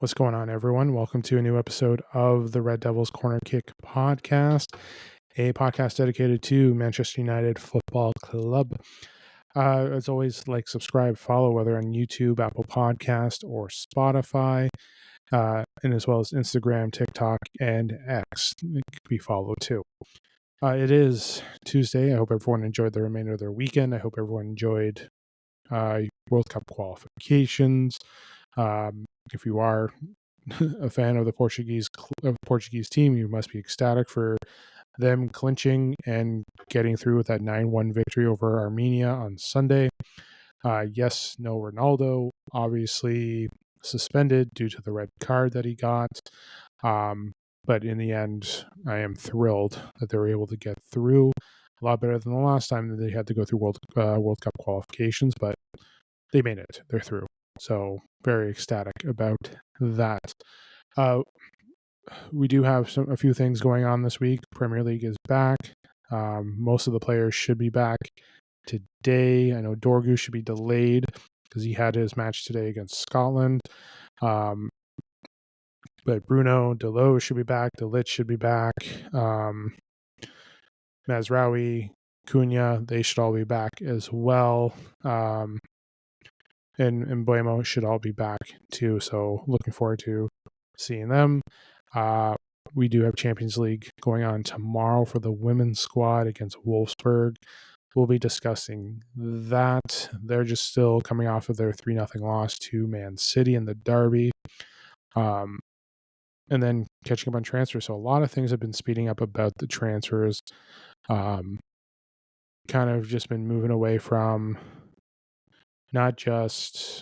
What's going on, everyone? Welcome to a new episode of the Red Devils Corner Kick podcast, a podcast dedicated to Manchester United Football Club. As always, like, subscribe, follow, whether on YouTube, Apple Podcast, or Spotify, and as well as Instagram, TikTok, and X. It could be followed too. It is Tuesday. I hope everyone enjoyed the remainder of their weekend. I hope everyone enjoyed World Cup qualifications. If you are a fan of the Portuguese team, you must be ecstatic for them clinching and getting through with that 9-1 victory over Armenia on Sunday. Yes, no Ronaldo, obviously suspended due to the red card that he got. But in the end, I am thrilled that they were able to get through. A lot better than the last time that they had to go through World Cup qualifications, but they made it. They're through. So very ecstatic about that. We do have a few things going on this week. Premier League is back. Most of the players should be back today. I know Dorgu should be delayed because he had his match today against Scotland. But Bruno, Deloge should be back. De Ligt should be back. Mazraoui, Cunha, they should all be back as well. And Mbeumo should all be back too. So looking forward to seeing them. We do have Champions League going on tomorrow for the women's squad against Wolfsburg. We'll be discussing that. They're just still coming off of their 3-0 loss to Man City in the derby. And then catching up on transfers. So a lot of things have been speeding up about the transfers. Kind of just been moving away from not just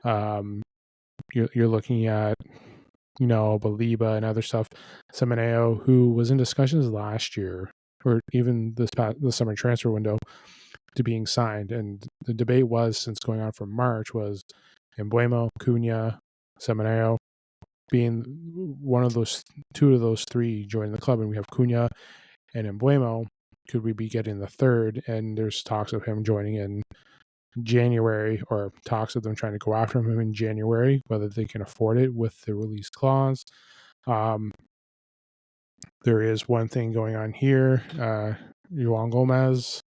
you're looking at, Baliba and other stuff. Semeneo, who was in discussions last year or even the summer transfer window to being signed. And the debate was, since going on from March, was Mbeumo, Cunha, Semeneo being two of those three joining the club. And we have Cunha and Mbeumo. Could we be getting the third? And there's talks of him joining in January, or talks of them trying to go after him in January, whether they can afford it with the release clause. There is one thing going on here. João Gomez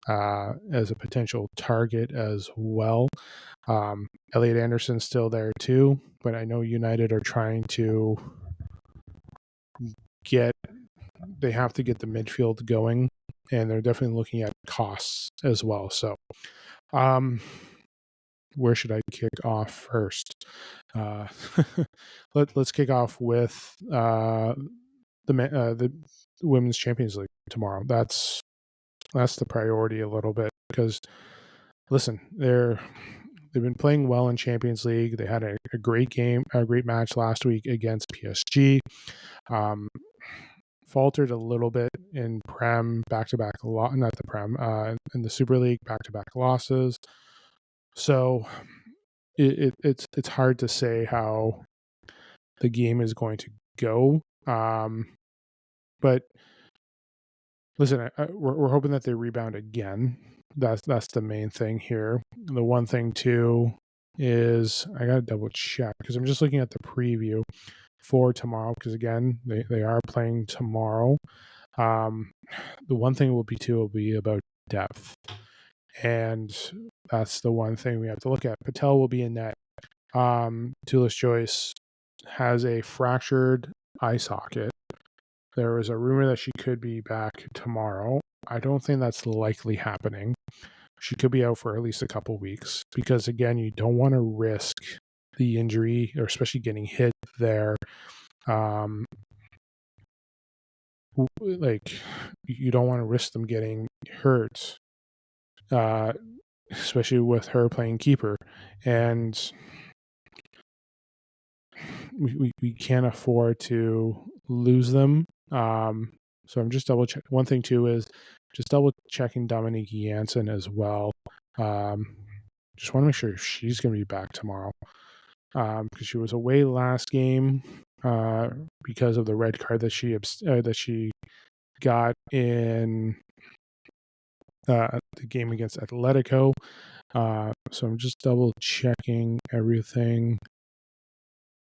as a potential target as well. Elliot Anderson's still there too, but I know United are trying to they have to get the midfield going, and they're definitely looking at costs as well. So where should I kick off first? Let's kick off with the Women's Champions League tomorrow. That's the priority a little bit, because listen, they've been playing well in Champions League. They had a great match last week against PSG. Faltered a little bit in Prem, back-to-back in the Super League, back-to-back losses. So it's hard to say how the game is going to go. But listen, we're hoping that they rebound again. That's the main thing here. The one thing too is I gotta double check, because I'm just looking at the preview for tomorrow, because again they are playing tomorrow. The one thing will be about depth, and that's the one thing we have to look at. Patel will be in net. Toulouse Joyce has a fractured eye socket. There was a rumor that she could be back tomorrow. I don't think that's likely happening. She could be out for at least a couple weeks, because again, you don't want to risk the injury, or especially getting hit there. You don't want to risk them getting hurt, especially with her playing keeper, and we can't afford to lose them. So I'm just double checking. One thing too is just double checking Dominique Janssen as well. Just want to make sure she's going to be back tomorrow, because she was away last game because of the red card that she got in the game against Atletico. So I'm just double checking everything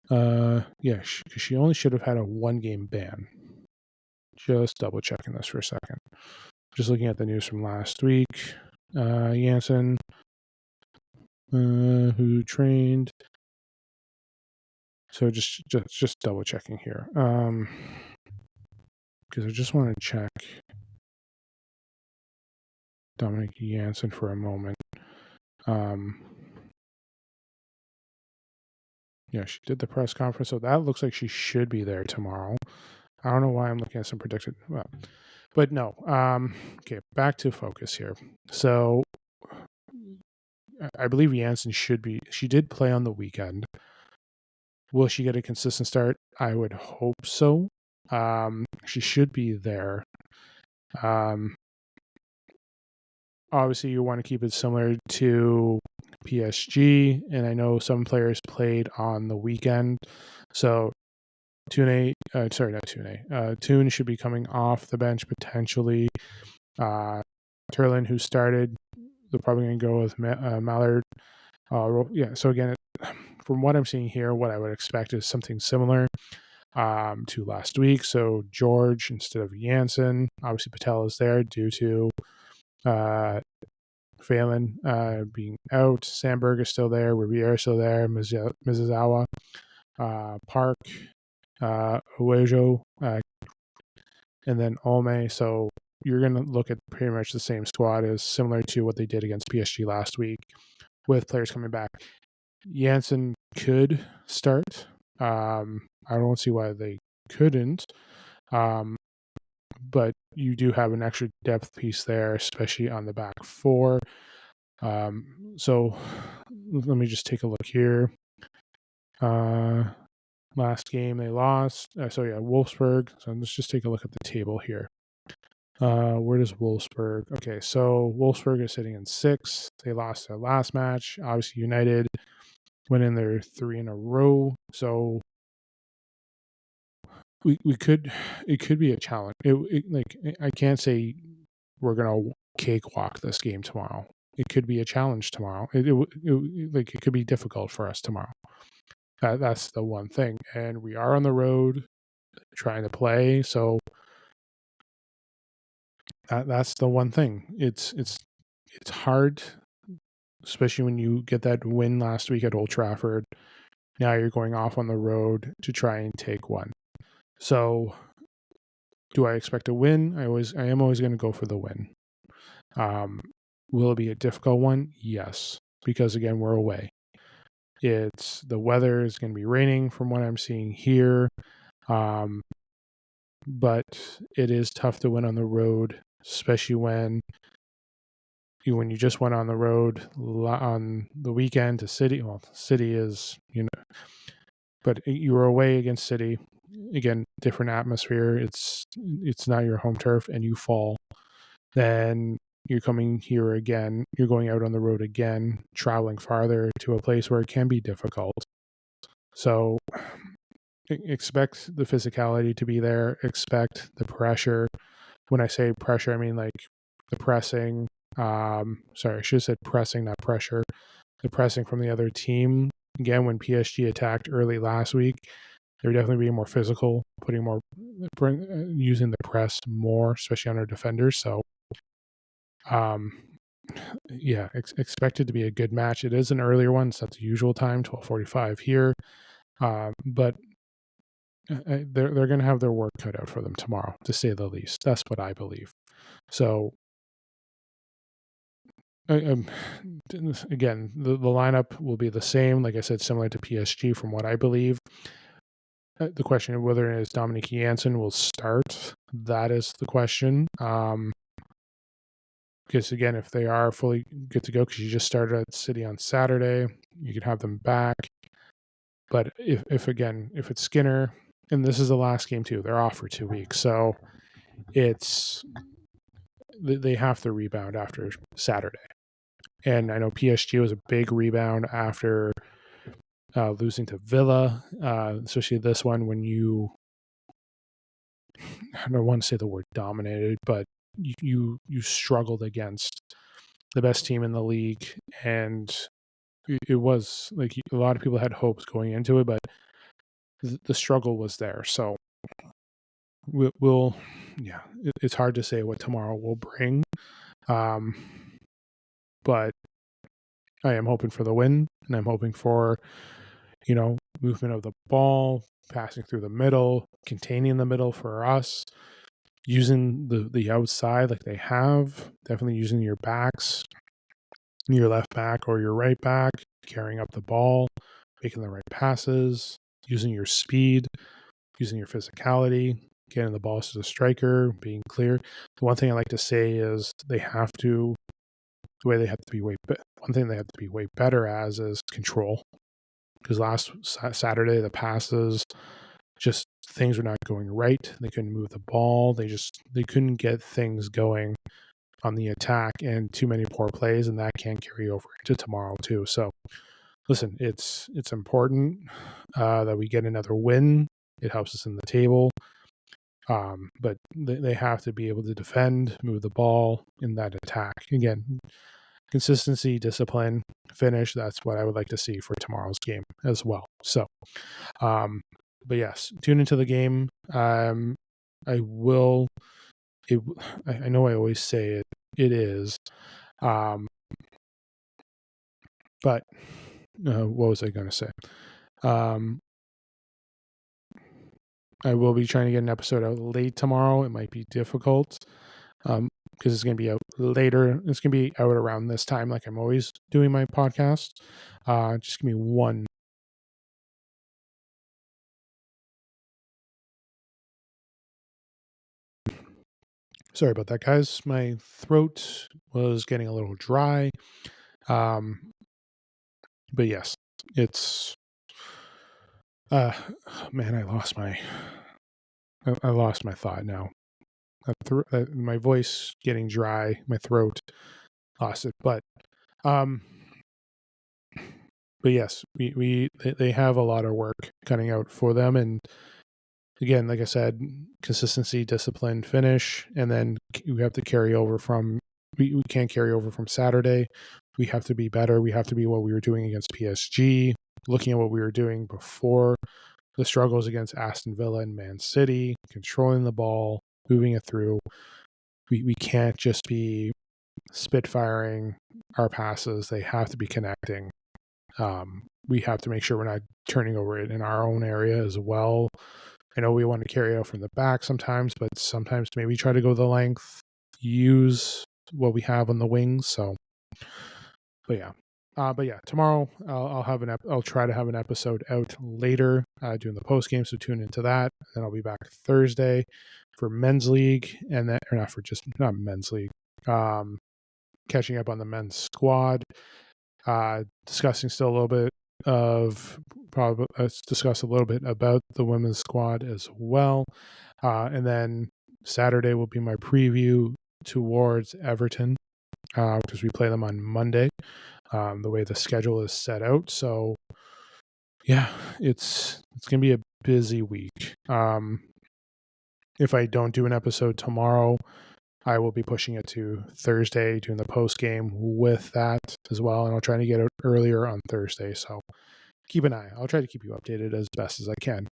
Yeah, she only should have had a 1-game ban. Just double checking this for a second. Just looking at the news from last week. Janssen, who trained. So just double checking here. Because I just want to check Dominic Janssen for a moment. Yeah, she did the press conference, so that looks like she should be there tomorrow. I don't know why I'm looking at some predicted, well, but no. Okay, back to focus here. So I believe Janssen should be. She did play on the weekend. Will she get a consistent start? I would hope so. She should be there. Obviously, you want to keep it similar to PSG, and I know some players played on the weekend. So Toon should be coming off the bench potentially. Turlin, who started, they're probably going to go with Mallard. So again, from what I'm seeing here, what I would expect is something similar to last week. So George instead of Janssen. Obviously, Patel is there due to Phelan being out. Sandberg is still there. Riviere is still there. Mizuzawa, Park, Uejo, and then Olme. So you're going to look at pretty much the same squad as similar to what they did against PSG last week with players coming back. Janssen could start. I don't see why they couldn't. But you do have an extra depth piece there, especially on the back four. So let me just take a look here. Last game they lost. Wolfsburg. So let's just take a look at the table here. Where does Wolfsburg? Okay, so Wolfsburg is sitting in 6th. They lost their last match. Obviously, United went in their 3 in a row. So it could be a challenge. I can't say we're gonna cakewalk this game tomorrow. It could be a challenge tomorrow. It could be difficult for us tomorrow. That's the one thing, and we are on the road trying to play. So that's the one thing. It's hard, especially when you get that win last week at Old Trafford. Now you're going off on the road to try and take one. So, do I expect a win? I am always going to go for the win. Will it be a difficult one? Yes, because again, we're away. It's the weather is going to be raining from what I'm seeing here. But it is tough to win on the road, especially when you just went on the road on the weekend to City. Well, City is, but you were away against City. Again, different atmosphere. It's not your home turf, and you fall. Then you're coming here again. You're going out on the road again, traveling farther to a place where it can be difficult. So expect the physicality to be there. Expect the pressure. When I say pressure, I mean like the pressing. Sorry, I should have said pressing, not pressure. The pressing from the other team. Again, when PSG attacked early last week, they're definitely being more physical, using the press more, especially on our defenders. So, expect it to be a good match. It is an earlier one, so that's the usual time, 12:45 here. But they're going to have their work cut out for them tomorrow, to say the least. That's what I believe. So, again, the lineup will be the same. Like I said, similar to PSG from what I believe. The question of whether it is Dominic Janssen will start, that is the question. Because again, if they are fully good to go, because you just started at City on Saturday, you could have them back. But if it's Skinner, and this is the last game too, they're off for 2 weeks, so they have to rebound after Saturday. And I know PSG was a big rebound after losing to Villa, especially this one when I don't want to say the word dominated, but you struggled against the best team in the league, and it was like a lot of people had hopes going into it, but the struggle was there. So it's hard to say what tomorrow will bring. But I am hoping for the win, and I'm hoping for, movement of the ball, passing through the middle, containing the middle for us, using the outside like they have, definitely using your backs, your left back or your right back, carrying up the ball, making the right passes, using your speed, using your physicality, getting the balls to the striker, being clear. The one thing I like to say is one thing they have to be way better as is control. Because last Saturday, the passes, just things were not going right. They couldn't move the ball. They couldn't get things going on the attack, and too many poor plays, and that can carry over into tomorrow too. So listen, it's important that we get another win. It helps us in the table. But they have to be able to defend, move the ball in that attack. Again, consistency, discipline, finish. That's what I would like to see for tomorrow's game as well. So, but yes, tune into the game. I will. I know I always say it. It is. But what was I going to say? I will be trying to get an episode out late tomorrow. It might be difficult because it's going to be out later. It's going to be out around this time, like I'm always doing my podcast. Just give me one. Sorry about that, guys. My throat was getting a little dry. But yes, it's. Man, I lost my thought now. My voice getting dry, my throat, lost it. But yes, they have a lot of work cutting out for them, and again, like I said, consistency, discipline, finish, and then we have to carry over from. We can't carry over from Saturday. We have to be better. We have to be what we were doing against PSG. Looking at what we were doing before the struggles against Aston Villa and Man City, controlling the ball, moving it through. We can't just be spitfiring our passes. They have to be connecting. We have to make sure we're not turning over it in our own area as well. I know we want to carry out from the back sometimes, but sometimes maybe try to go the length, use what we have on the wings. So, but yeah, tomorrow I'll try to have an episode out later doing the post game. So tune into that. Then I'll be back Thursday for men's league, and that, or not men's league. Catching up on the men's squad. Discussing still a little bit of probably let's discuss a little bit about the women's squad as well. And then Saturday will be my preview towards Everton because we play them on Monday. The way the schedule is set out. So yeah, it's gonna be a busy week. If I don't do an episode tomorrow, I will be pushing it to Thursday, doing the post game with that as well, and I'll try to get it earlier on Thursday. So keep an eye. I'll try to keep you updated as best as I can.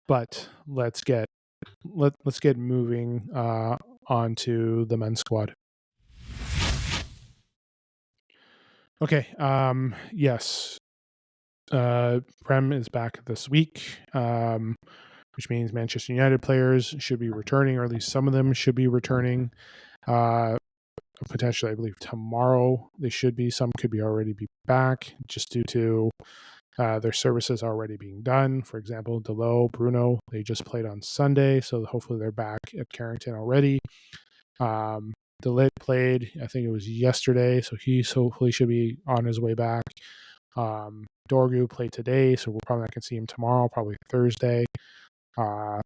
But let's get moving onto the men's squad. Okay. Yes. Prem is back this week. Which means Manchester United players should be returning, or at least some of them should be returning. Potentially, I believe tomorrow they should be. Some could already be back just due to their services already being done. For example, Delo, Bruno, they just played on Sunday, so hopefully they're back at Carrington already. Delit played, I think it was yesterday, so he hopefully should be on his way back. Dorgu played today, so we're probably not going to see him tomorrow, probably Thursday. But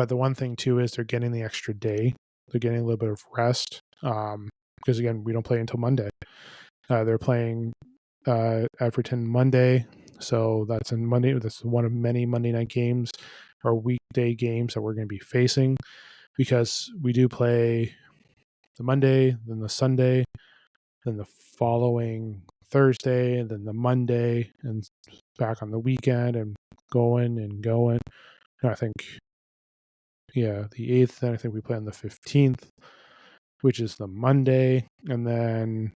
the one thing too is they're getting the extra day. They're getting a little bit of rest because again, we don't play until Monday. They're playing Everton Monday, so that's in Monday. That's one of many Monday night games or weekday games that we're going to be facing because we do play the Monday, then the Sunday, then the following Thursday, and then the Monday, and back on the weekend and going. I think, the 8th, then I think we play on the 15th, which is the Monday, and then,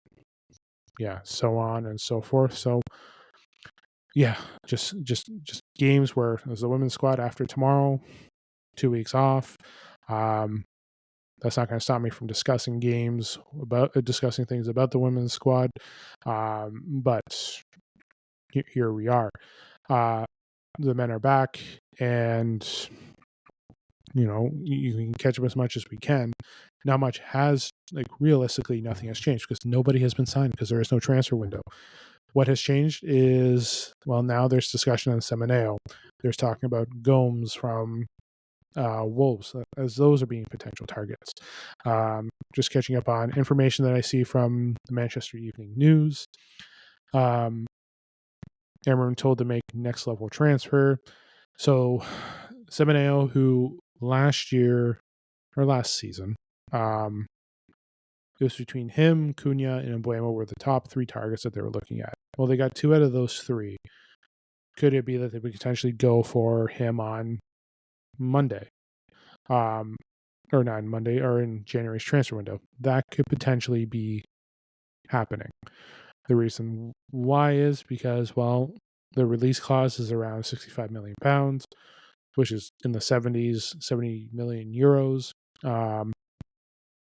so on and so forth. So, just games where there's the women's squad after tomorrow, 2 weeks off. That's not going to stop me from discussing things about the women's squad. But here we are. The men are back, and you can catch up as much as we can. Not much has, realistically, nothing has changed because nobody has been signed because there is no transfer window. What has changed is, now there's discussion on Semeneo. There's talking about Gomes from Wolves, as those are being potential targets. Just catching up on information that I see from the Manchester Evening News. Amram told to make next level transfer. So Semeneo, who last season, it was between him, Cunha, and Mbuemo were the top 3 targets that they were looking at. Well, they got 2 out of those 3. Could it be that they would potentially go for him on Monday? Or not Monday, or in January's transfer window? That could potentially be happening. The reason why is because, the release clause is around 65 million pounds, which is in the 70 million euros.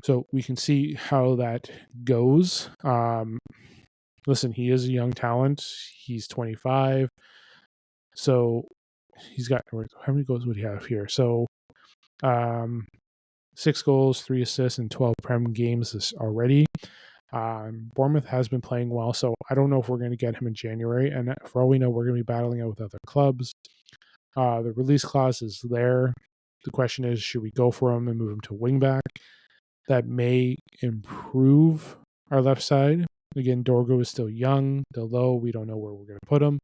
So we can see how that goes. Listen, he is a young talent. He's 25. So he's got, how many goals would he have here? So 6 goals, 3 assists, and 12 Prem games already. Bournemouth has been playing well, so I don't know if we're going to get him in January. And for all we know, we're going to be battling out with other clubs. The release clause is there. The question is, should we go for him and move him to wingback? That may improve our left side. Again, Dorgo is still young, still low. We don't know where we're going to put him.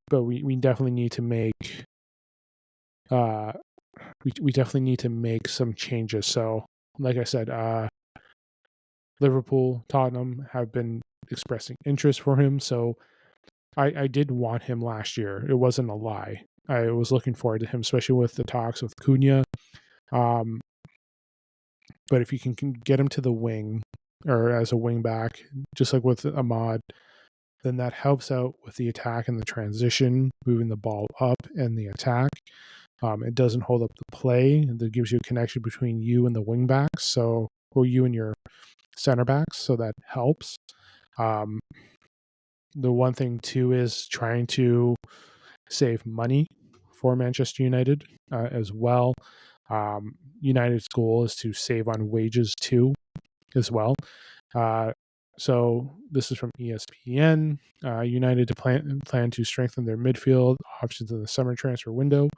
But we definitely need to make we definitely need to make some changes. So, like I said, Liverpool, Tottenham have been expressing interest for him. So I did want him last year. It wasn't a lie. I was looking forward to him, especially with the talks with Cunha. But if you can get him to the wing or as a wing back, just like with Ahmad, then that helps out with the attack and the transition, moving the ball up and the attack. It doesn't hold up the play. That gives you a connection between you and the wing backs, or you and your center backs, so that helps. The one thing too is trying to save money for Manchester United as well. United's goal is to save on wages too, as well. So this is from ESPN. United to plan to strengthen their midfield options in the summer transfer window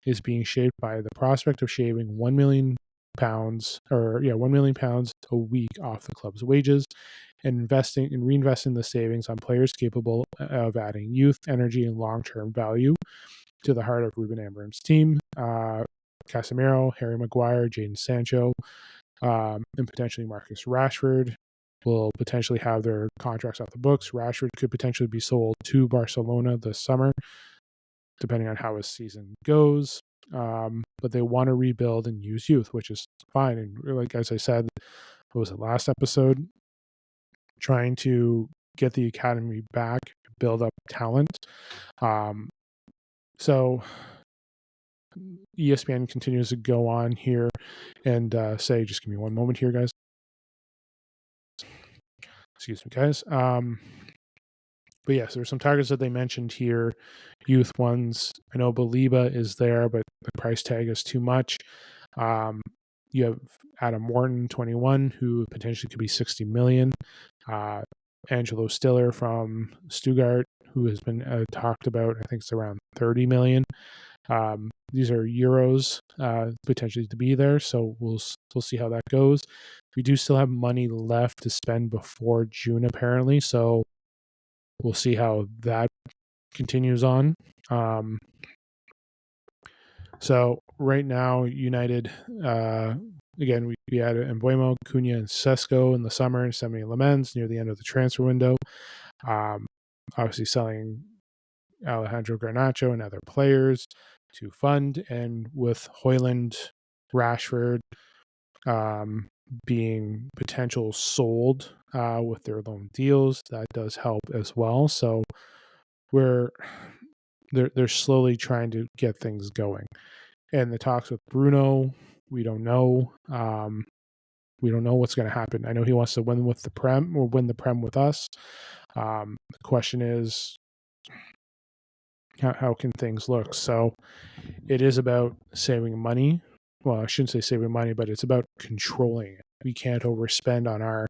is being shaped by the prospect of shaving £1 million a week off the club's wages and reinvesting the savings on players capable of adding youth, energy, and long-term value to the heart of Ruben Amorim's team. Casemiro, Harry Maguire, Jadon Sancho, and potentially Marcus Rashford will potentially have their contracts off the books. Rashford could potentially be sold to Barcelona this summer, depending on how his season goes. But they want to rebuild and use youth, which is fine. And like, as I said, what was it, last episode? Trying to get the academy back, build up talent. So ESPN continues to go on here and say, just give me one moment here, guys. Excuse me, guys. But yes, there's some targets that they mentioned here, youth ones. I know Baliba is there, but the price tag is too much. You have Adam Wharton, 21, who potentially could be 60 million. Angelo Stiller from Stuttgart, who has been talked about, I think it's around 30 million. These are euros potentially to be there, so we'll see how that goes. We do still have money left to spend before June, apparently, so we'll see how that continues on. So right now, United, again, we had Mbuemo, Cunha, and Sesko in the summer, and Semi Lamens near the end of the transfer window. Obviously selling Alejandro Garnacho and other players to fund, and with Hoyland, Rashford being potential sold with their loan deals, that does help as well. So they're slowly trying to get things going. And the talks with Bruno, we don't know. We don't know what's going to happen. I know he wants to win with the Prem or win the Prem with us. The question is, how can things look? So it is about saving money. Well, I shouldn't say saving money, but it's about controlling it. We can't overspend on our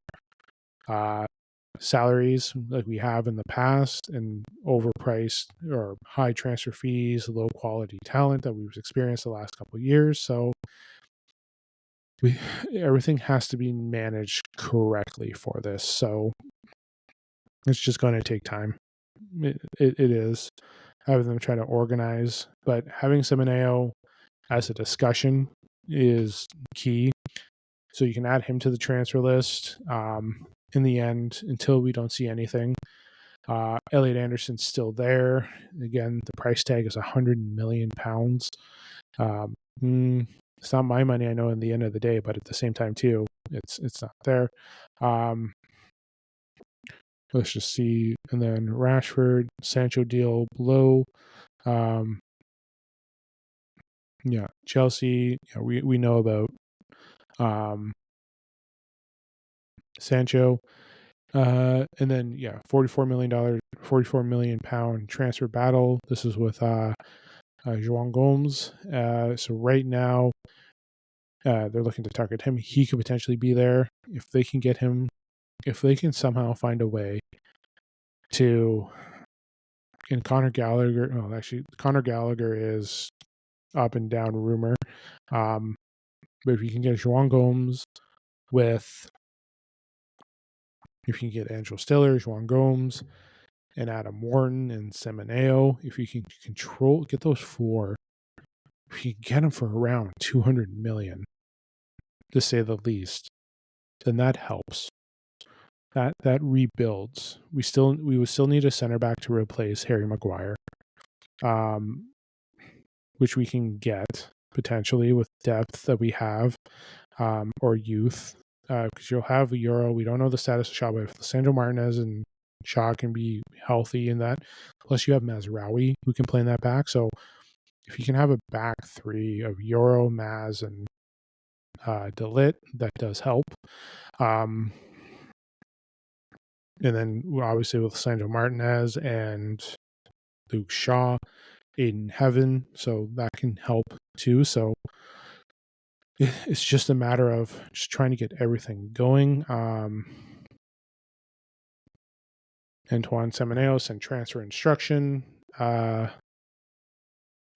salaries like we have in the past, and overpriced or high transfer fees, low quality talent that we've experienced the last couple of years. So everything has to be managed correctly for this. So it's just going to take time. It is having them try to organize, but having Semeneo as a discussion is key. So you can add him to the transfer list. In the end, until we don't see anything, Elliot Anderson's still there. Again, the price tag is £100 million. It's not my money, I know, in the end of the day, but at the same time, too, it's not there. Let's just see. And then Rashford, Sancho deal below. Chelsea. We know about Sancho. And then $44 million transfer battle. This is with João Gomes. So right now, they're looking to target him. He could potentially be there if they can get him. If they can somehow find a way to. And Conor Gallagher. Oh, actually, Conor Gallagher is up and down rumor. But if you can get João Gomes with. If you can get Angel Stiller, João Gomes, and Adam Wharton and Semeneo, if you can get those four, if you can get them for around 200 million, to say the least, then that helps. That rebuilds. We would still need a center back to replace Harry Maguire, which we can get potentially with depth that we have, or youth, because you'll have a Euro. We don't know the status of Shaw, but if Sandro Martinez and Shaw can be healthy in that, plus you have Mazraoui who can play in that back. So if you can have a back three of Euro, Maz, and De Ligt, that does help. And then obviously with Sandro Martinez and Luke Shaw, Aiden Heaven, so that can help too. So it's just a matter of just trying to get everything going. Antoine Semeneo sent transfer instruction.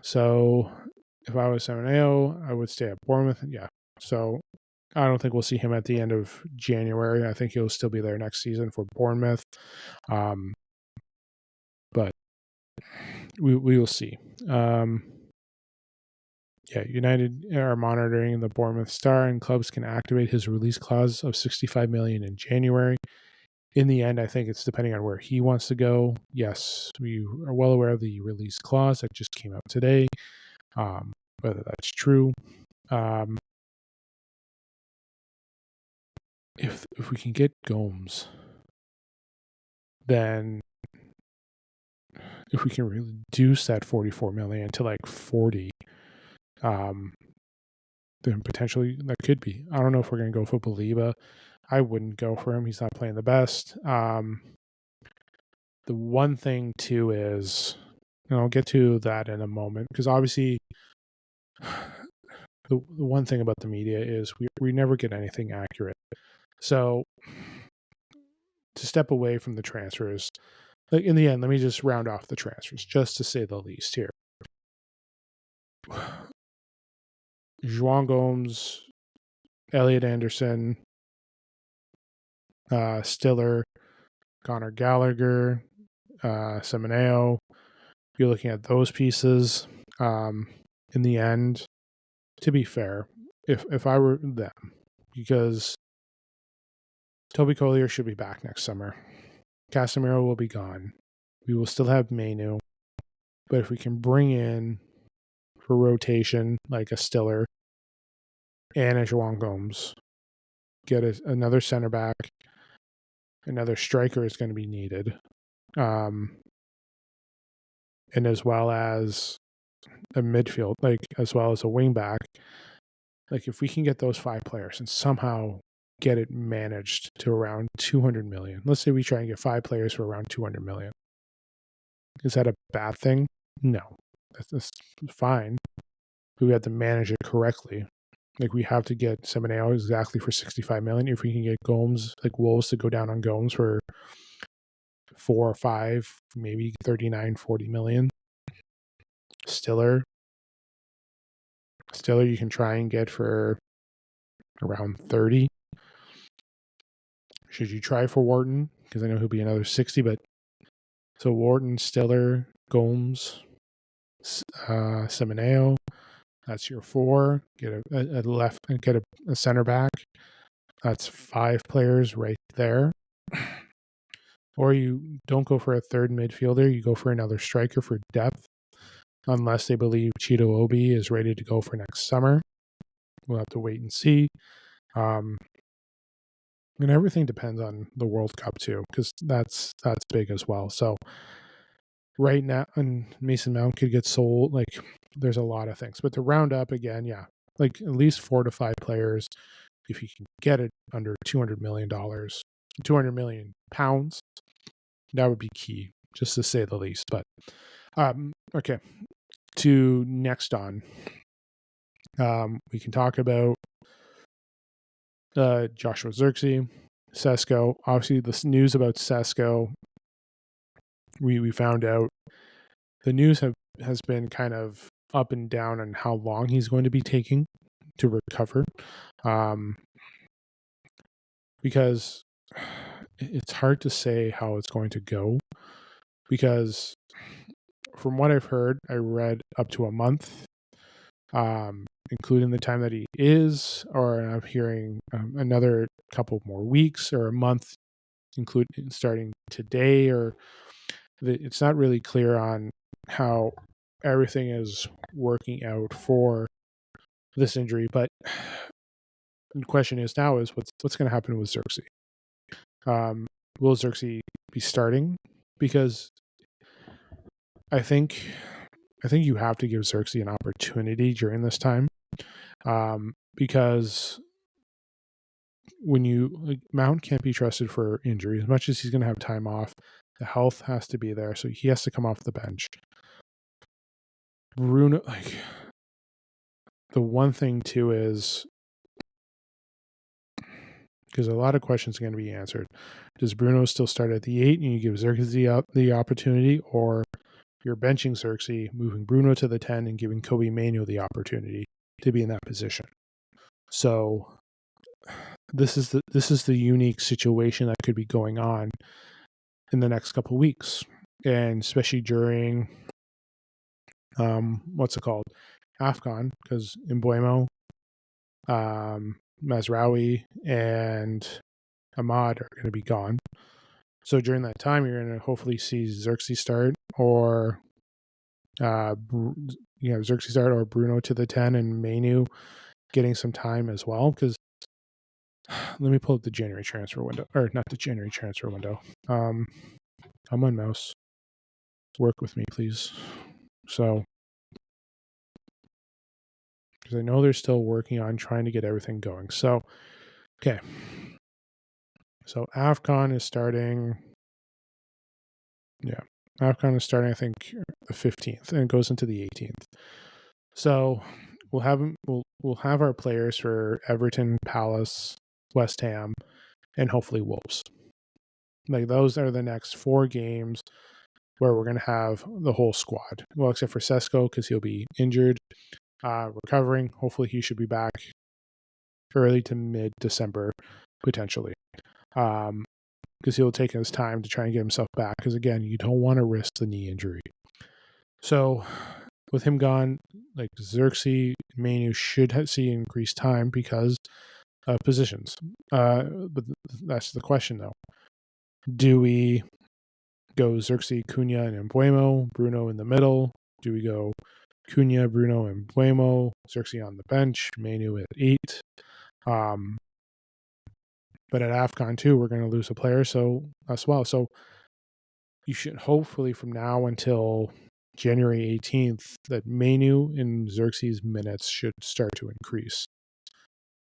So if I was Semeneo, I would stay at Bournemouth. Yeah. So I don't think we'll see him at the end of January. I think he'll still be there next season for Bournemouth. But we will see. United are monitoring the Bournemouth star, and clubs can activate his release clause of $65 million in January. In the end, I think it's depending on where he wants to go. Yes, we are well aware of the release clause that just came out today. Whether that's true. If we can get Gomes, then if we can reduce that 44 million to like 40, then potentially that could be. I don't know if we're going to go for Baliba. I wouldn't go for him. He's not playing the best. The one thing too is, and I'll get to that in a moment, because obviously the one thing about the media is we never get anything accurate. So to step away from the transfers, like in the end, let me just round off the transfers, just to say the least here. João Gomes, Elliot Anderson, Stiller, Conor Gallagher, Semeneo. You're looking at those pieces. In the end, to be fair, if I were them, because Toby Collier should be back next summer. Casemiro will be gone. We will still have Mainoo, but if we can bring in for rotation like a Stiller and a João Gomes, get another center back, another striker is going to be needed, and as well as a midfield, like as well as a wing back. Like if we can get those 5 players and somehow get it managed to around 200 million. Let's say we try and get 5 players for around 200 million. Is that a bad thing? No, that's fine. We have to manage it correctly. Like we have to get Semeneo exactly for 65 million. If we can get Gomes, like Wolves to go down on Gomes for 4 or 5, maybe 39, 40 million. Stiller, you can try and get for around 30. Should you try for Wharton? Because I know he'll be another 60, but so Wharton, Stiller, Gomes, Semeneo. That's your 4. Get a left and get a center back. That's 5 players right there. Or you don't go for a third midfielder. You go for another striker for depth, unless they believe Cheeto Obi is ready to go for next summer. We'll have to wait and see. And everything depends on the World Cup too, because that's big as well. So right now, and Mason Mount could get sold. Like there's a lot of things, but to round up again, yeah, like at least 4 to 5 players. If you can get it under $200 million, 200 million pounds, that would be key, just to say the least. But okay, to next on, we can talk about Joshua Zirkzee, Sesko. Obviously, this news about Sesko, we found out the news has been kind of up and down on how long he's going to be taking to recover, because it's hard to say how it's going to go, because from what I've heard, I read up to a month, including the time that he is, or I'm hearing another couple more weeks or a month, including starting today, or it's not really clear on how everything is working out for this injury. But the question is now is what's going to happen with Zirkzee? Will Zirkzee be starting? Because I think you have to give Zirkzee an opportunity during this time, because when Mount can't be trusted for injury, as much as he's going to have time off, the health has to be there, so he has to come off the bench. Bruno, like the one thing too is, because a lot of questions are going to be answered. Does Bruno still start at the 8 and you give Zirkzee the opportunity, or you're benching Zirkzee, moving Bruno to the 10 and giving Kobe Mainoo the opportunity to be in that position? So this is the unique situation that could be going on in the next couple of weeks, and especially during what's it called, AFCON, because Mbuemo, Mazraoui, and Ahmad are going to be gone. So during that time, you're going to hopefully see Zirkzee start, or Zirkzee start, or Bruno to the 10 and Mainoo getting some time as well. Because let me pull up the January transfer window, or not the January transfer window. Come on, mouse, work with me, please. So, because I know they're still working on trying to get everything going. So, okay. So AFCON is starting. Yeah, AFCON is starting, I think, the 15th, and it goes into the 18th. So we'll have our players for Everton, Palace, West Ham, and hopefully Wolves. Like those are the next 4 games where we're going to have the whole squad. Well, except for Sesko, because he'll be injured, recovering. Hopefully he should be back early to mid-December, potentially. Because he'll take his time to try and get himself back. Because again, you don't want to risk the knee injury. So with him gone, like Zirkzee, Mainoo should see increased time because of positions. But that's the question, though. Do we go Zirkzee, Cunha, and Mbuemo, Bruno in the middle? Do we go Cunha, Bruno, and Mbuemo, Zirkzee on the bench, Mainoo at 8? But at AFCON too, we're going to lose a player so as well. So you should hopefully from now until January 18th that Mainoo and Zirkzee's minutes should start to increase.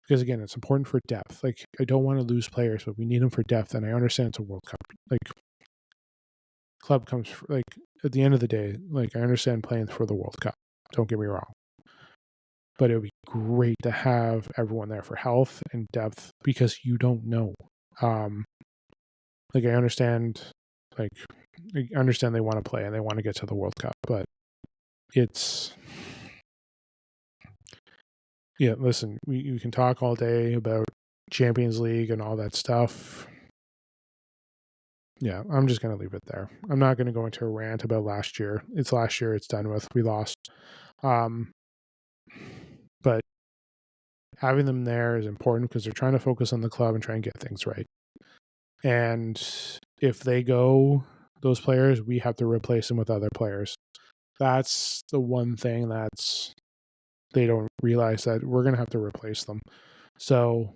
Because again, it's important for depth. Like, I don't want to lose players, but we need them for depth. And I understand it's a World Cup. Like, club comes like at the end of the day. Like, I understand playing for the World Cup. Don't get me wrong. But it would be great to have everyone there for health and depth because you don't know. Like, I understand they want to play and they want to get to the World Cup, but it's, yeah, listen, we can talk all day about Champions League and all that stuff. Yeah, I'm just going to leave it there. I'm not going to go into a rant about last year. It's last year. It's done with. We lost. But having them there is important because they're trying to focus on the club and try and get things right. And if they go, those players, we have to replace them with other players. That's the one thing they don't realize, that we're going to have to replace them. So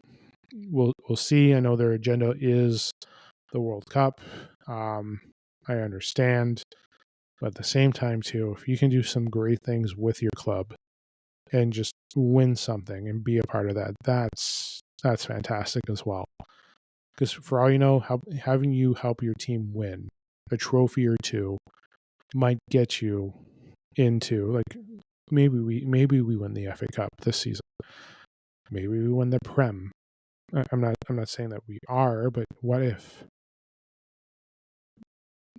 we'll see. I know their agenda is the World Cup. I understand. But at the same time, too, if you can do some great things with your club and just win something and be a part of that, that's fantastic as well. Because for all you know, having you help your team win a trophy or two might get you into, like, maybe we win the FA Cup this season. Maybe we win the Prem. I'm not saying that we are, but what if?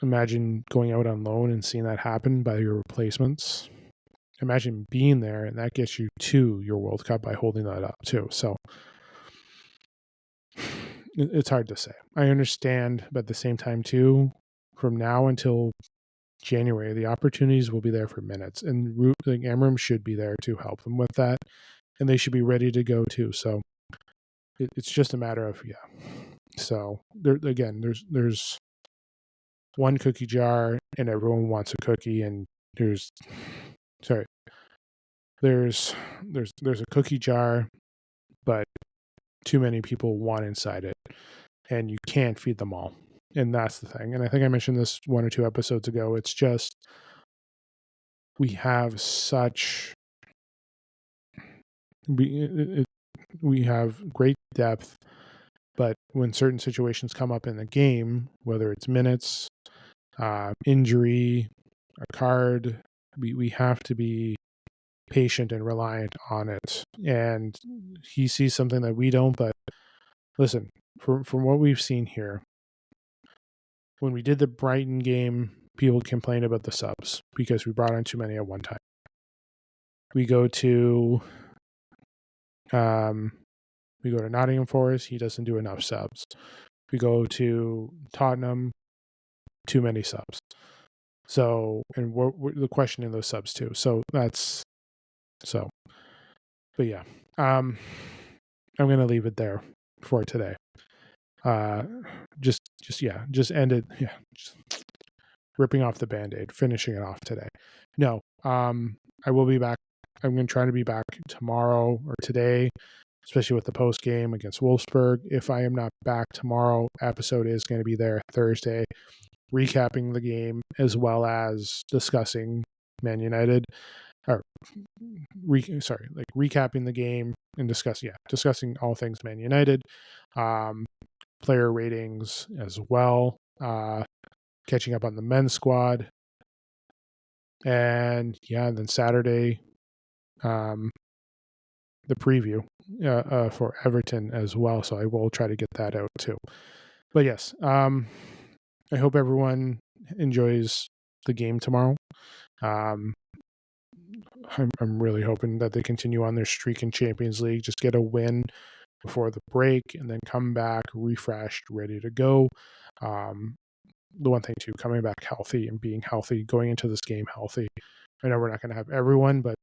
Imagine going out on loan and seeing that happen by your replacements. Imagine being there, and that gets you to your World Cup by holding that up too. So it's hard to say. I understand, but at the same time too, from now until January, the opportunities will be there for minutes, and Amram should be there to help them with that, and they should be ready to go too. So it's just a matter of, yeah. So there's one cookie jar, and everyone wants a cookie, and there's a cookie jar, but too many people want inside it, and you can't feed them all. And that's the thing. And I think I mentioned this 1 or 2 episodes ago. It's just, we have such, we have great depth, but when certain situations come up in the game, whether it's minutes, injury, a card, we have to be patient and reliant on it. And he sees something that we don't. But listen, from what we've seen here, when we did the Brighton game, people complained about the subs because we brought on too many at one time. We go to Nottingham Forest, he doesn't do enough subs. We go to Tottenham, too many subs. So, and we're the question in those subs too. So but yeah, I'm going to leave it there for today. Just end it. Yeah. Just ripping off the Band-Aid, finishing it off today. No, I will be back. I'm going to try to be back tomorrow or today, especially with the post game against Wolfsburg. If I am not back tomorrow, episode is going to be there Thursday, recapping the game as well as discussing Man United. Or recapping the game and discussing all things Man United, player ratings as well, catching up on the men's squad, and then Saturday, the preview for Everton as well. So I will try to get that out too. But yes, I hope everyone enjoys the game tomorrow. I'm really hoping that they continue on their streak in Champions League, just get a win before the break and then come back refreshed, ready to go. The one thing too, coming back healthy and being healthy, going into this game healthy. I know we're not going to have everyone, but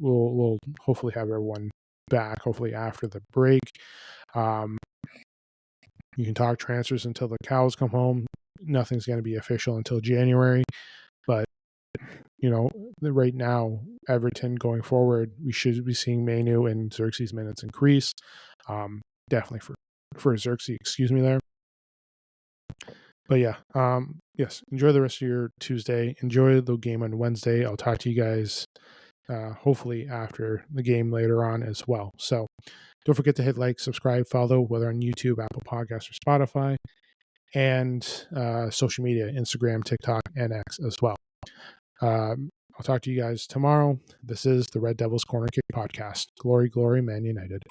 we'll hopefully have everyone back, hopefully after the break. You can talk transfers until the cows come home. nothing's going to be official until January. But, right now, Everton going forward, we should be seeing Mainoo and Zirkzee's minutes increase. Definitely for Zirkzee, excuse me there. But yeah, yes, enjoy the rest of your Tuesday. Enjoy the game on Wednesday. I'll talk to you guys hopefully after the game later on as well. So don't forget to hit like, subscribe, follow, whether on YouTube, Apple Podcasts, or Spotify, and social media, Instagram, TikTok, and X as well. I'll talk to you guys tomorrow. This is the Red Devils Corner Kick Podcast. Glory, glory, Man United.